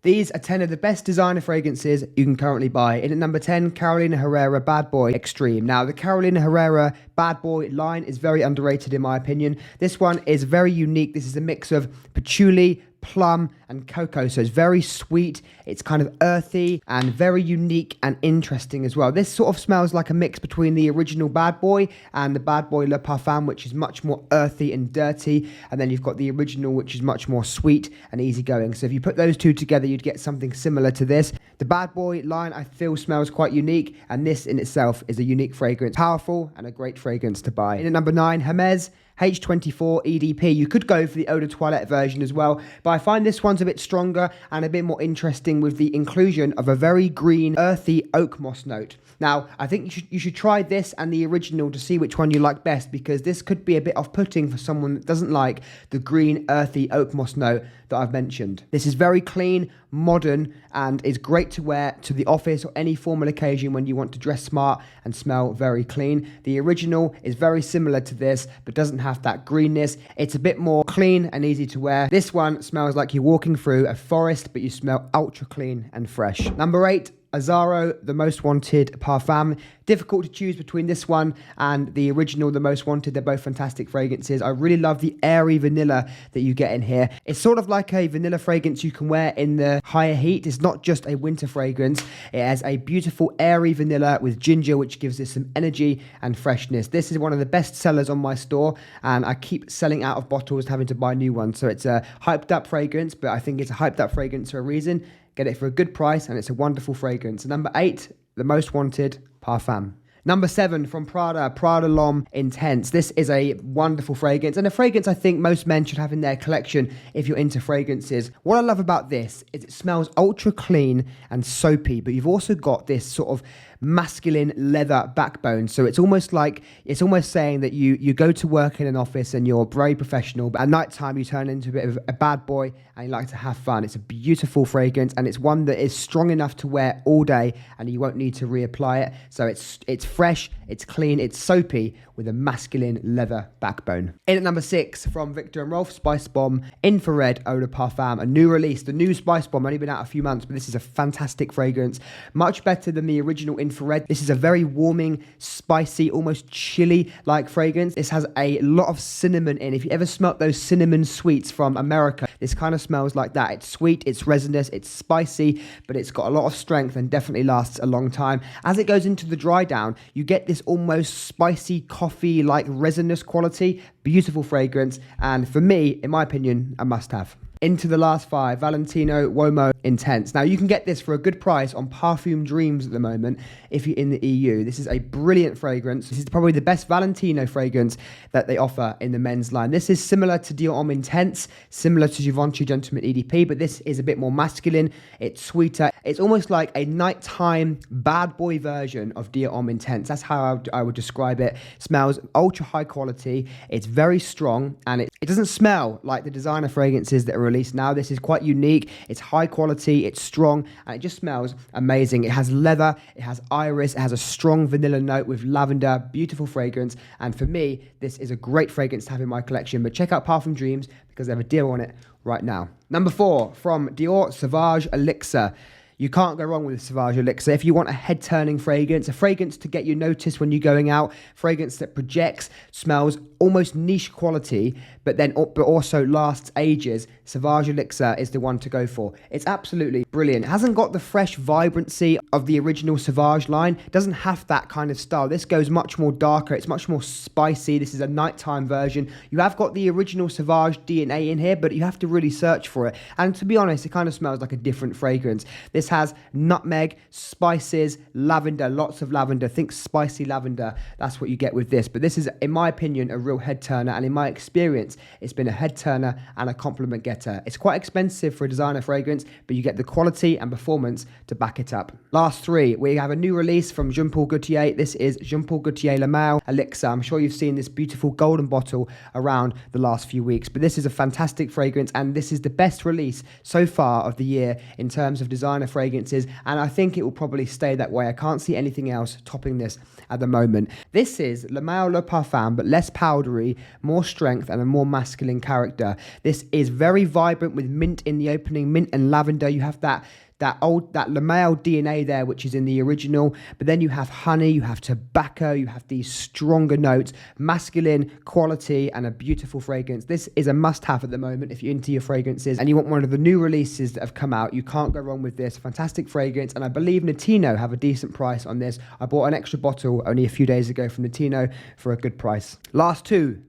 These are 10 of the best designer fragrances you can currently buy. In at number 10, Carolina Herrera Bad Boy Extreme. Now, the Carolina Herrera Bad Boy line is very underrated in my opinion. This one is very unique. This is a mix of patchouli, plum and cocoa, so it's very sweet, it's kind of earthy and very unique and interesting as well. This sort of smells like a mix between the original Bad Boy and the Bad Boy Le Parfum, which is much more earthy and dirty, and then you've got the original, which is much more sweet and easygoing. So if you put those two together, you'd get something similar to this. The Bad Boy line I feel smells quite unique, and this in itself is a unique fragrance, powerful and a great fragrance to buy. In at number 9, Hermes H24 EDP. You could go for the Eau de Toilette version as well, but I find this one's a bit stronger and a bit more interesting with the inclusion of a very green, earthy oak moss note. Now, I think you should try this and the original to see which one you like best, because this could be a bit off-putting for someone that doesn't like the green, earthy oak moss note that I've mentioned. This is very clean, modern, and is great to wear to the office or any formal occasion when you want to dress smart and smell very clean. The original is very similar to this, but doesn't have that greenness. It's a bit more clean and easy to wear. This one smells like you're walking through a forest, but you smell ultra clean and fresh. Number 8, AZZARO, the Most Wanted Parfum. Difficult to choose between this one and the original, the Most Wanted. They're both fantastic fragrances. I really love the airy vanilla that you get in here. It's sort of like a vanilla fragrance you can wear in the higher heat. It's not just a winter fragrance. It has a beautiful airy vanilla with ginger, which gives it some energy and freshness. This is one of the best sellers on my store, and I keep selling out of bottles, having to buy new ones. So it's a hyped up fragrance, but I think it's a hyped up fragrance for a reason. Get it for a good price, and it's a wonderful fragrance. Number 8, the Most Wanted Parfum. Number 7 from Prada, Prada L'Homme Intense. This is a wonderful fragrance, and a fragrance I think most men should have in their collection if you're into fragrances. What I love about this is it smells ultra clean and soapy, but you've also got this sort of masculine leather backbone. So it's almost saying that you go to work in an office and you're very professional, but at night time you turn into a bit of a bad boy and you like to have fun. It's a beautiful fragrance, and it's one that is strong enough to wear all day and you won't need to reapply it. So it's fresh, it's clean, it's soapy with a masculine leather backbone. In at number 6 from Viktor and Rolf, Spice Bomb Infrared Eau de Parfum, a new release. The new Spice Bomb only been out a few months, but this is a fantastic fragrance, much better than the original Infrared. This is a very warming, spicy, almost chili like fragrance. This has a lot of cinnamon in. If you ever smelt those cinnamon sweets from America, this kind of smells like that. It's sweet, it's resinous, it's spicy, but it's got a lot of strength and definitely lasts a long time. As it goes into the dry down, you get this almost spicy coffee like resinous quality. Beautiful fragrance, and for me, in my opinion, a must-have. Into the last 5, Valentino Womo Intense. Now, you can get this for a good price on Parfum Dreams at the moment if you're in the EU. This is a brilliant fragrance. This is probably the best Valentino fragrance that they offer in the men's line. This is similar to Dior Homme Intense, similar to Givenchy Gentleman EDP, but this is a bit more masculine. It's sweeter. It's almost like a nighttime bad boy version of Dior Homme Intense. That's how I would describe it. Smells ultra high quality. It's very strong, and it doesn't smell like the designer fragrances that are released now. This is quite unique. It's high quality, it's strong, and it just smells amazing. It has leather, it has iris, it has a strong vanilla note with lavender. Beautiful fragrance, and for me, this is a great fragrance to have in my collection. But check out Parfum Dreams because they have a deal on it right now. Number 4 from Dior, Sauvage Elixir. You can't go wrong with Sauvage Elixir. If you want a head-turning fragrance, a fragrance to get you noticed when you're going out, fragrance that projects, smells almost niche quality, but also lasts ages, Sauvage Elixir is the one to go for. It's absolutely brilliant. It hasn't got the fresh vibrancy of the original Sauvage line. It doesn't have that kind of style. This goes much more darker. It's much more spicy. This is a nighttime version. You have got the original Sauvage DNA in here, but you have to really search for it. And to be honest, it kind of smells like a different fragrance. This has nutmeg, spices, lavender, lots of lavender. Think spicy lavender. That's what you get with this. But this is, in my opinion, a real head turner. And in my experience, it's been a head turner and a compliment getter. It's quite expensive for a designer fragrance, but you get the quality and performance to back it up. Last 3, we have a new release from Jean Paul Gaultier. This is Jean Paul Gaultier Le Male Elixir. I'm sure you've seen this beautiful golden bottle around the last few weeks, but this is a fantastic fragrance, and this is the best release so far of the year in terms of designer fragrances, and I think it will probably stay that way. I can't see anything else topping this at the moment. This is Le Male Le Parfum, but less powder powdery, more strength, and a more masculine character. This is very vibrant with mint in the opening, mint and lavender. You have that Le Male DNA there, which is in the original, but then you have honey, you have tobacco, you have these stronger notes, masculine quality, and a beautiful fragrance. This is a must-have at the moment if you're into your fragrances and you want one of the new releases that have come out. You can't go wrong with this. Fantastic fragrance, and I believe Notino have a decent price on this. I bought an extra bottle only a few days ago from Notino for a good price. Last two,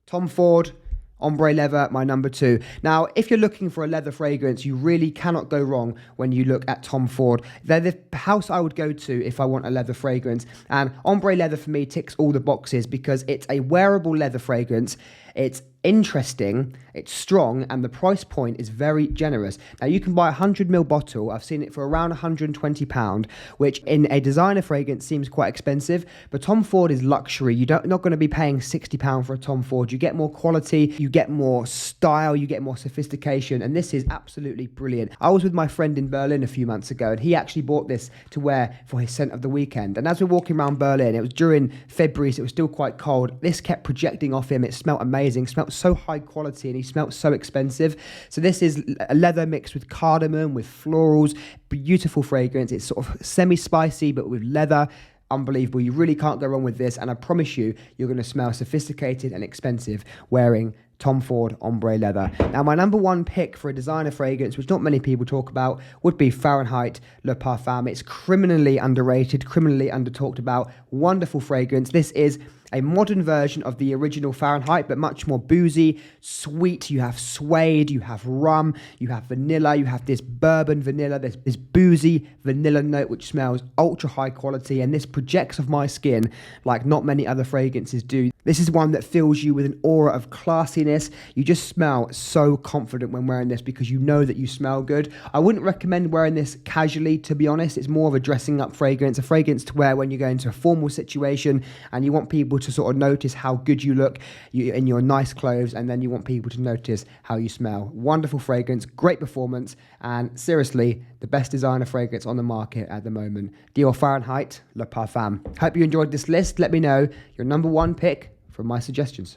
Tom Ford Ombre Leather, my number 2. Now, if you're looking for a leather fragrance, you really cannot go wrong when you look at Tom Ford. They're the house I would go to if I want a leather fragrance. And Ombre Leather for me ticks all the boxes because it's a wearable leather fragrance. It's interesting, it's strong, and the price point is very generous. Now, you can buy a 100ml bottle. I've seen it for around £120, which in a designer fragrance seems quite expensive, but Tom Ford is luxury. You're not going to be paying £60 for a Tom Ford. You get more quality, you get more style, you get more sophistication, and this is absolutely brilliant. I was with my friend in Berlin a few months ago, and he actually bought this to wear for his scent of the weekend. And as we're walking around Berlin, it was during February, so it was still quite cold. This kept projecting off him. It smelled amazing, smelled so high quality, and he smelled so expensive. So this is a leather mixed with cardamom, with florals, beautiful fragrance. It's sort of semi-spicy, but with leather. Unbelievable. You really can't go wrong with this, and I promise you, you're going to smell sophisticated and expensive wearing Tom Ford Ombre Leather. Now, my number 1 pick for a designer fragrance, which not many people talk about, would be Fahrenheit Le Parfum. It's criminally underrated, criminally under-talked about. Wonderful fragrance. This is a modern version of the original Fahrenheit, but much more boozy, sweet. You have suede, you have rum, you have vanilla, you have this bourbon vanilla, this boozy vanilla note, which smells ultra high quality, and this projects off my skin like not many other fragrances do. This is one that fills you with an aura of classiness. You just smell so confident when wearing this because you know that you smell good. I wouldn't recommend wearing this casually, to be honest. It's more of a dressing up fragrance, a fragrance to wear when you go into a formal situation and you want people to sort of notice how good you look in your nice clothes, and then you want people to notice how you smell. Wonderful fragrance, great performance, and seriously, the best designer fragrance on the market at the moment. Dior Fahrenheit Le Parfum. Hope you enjoyed this list. Let me know your number 1 pick from my suggestions.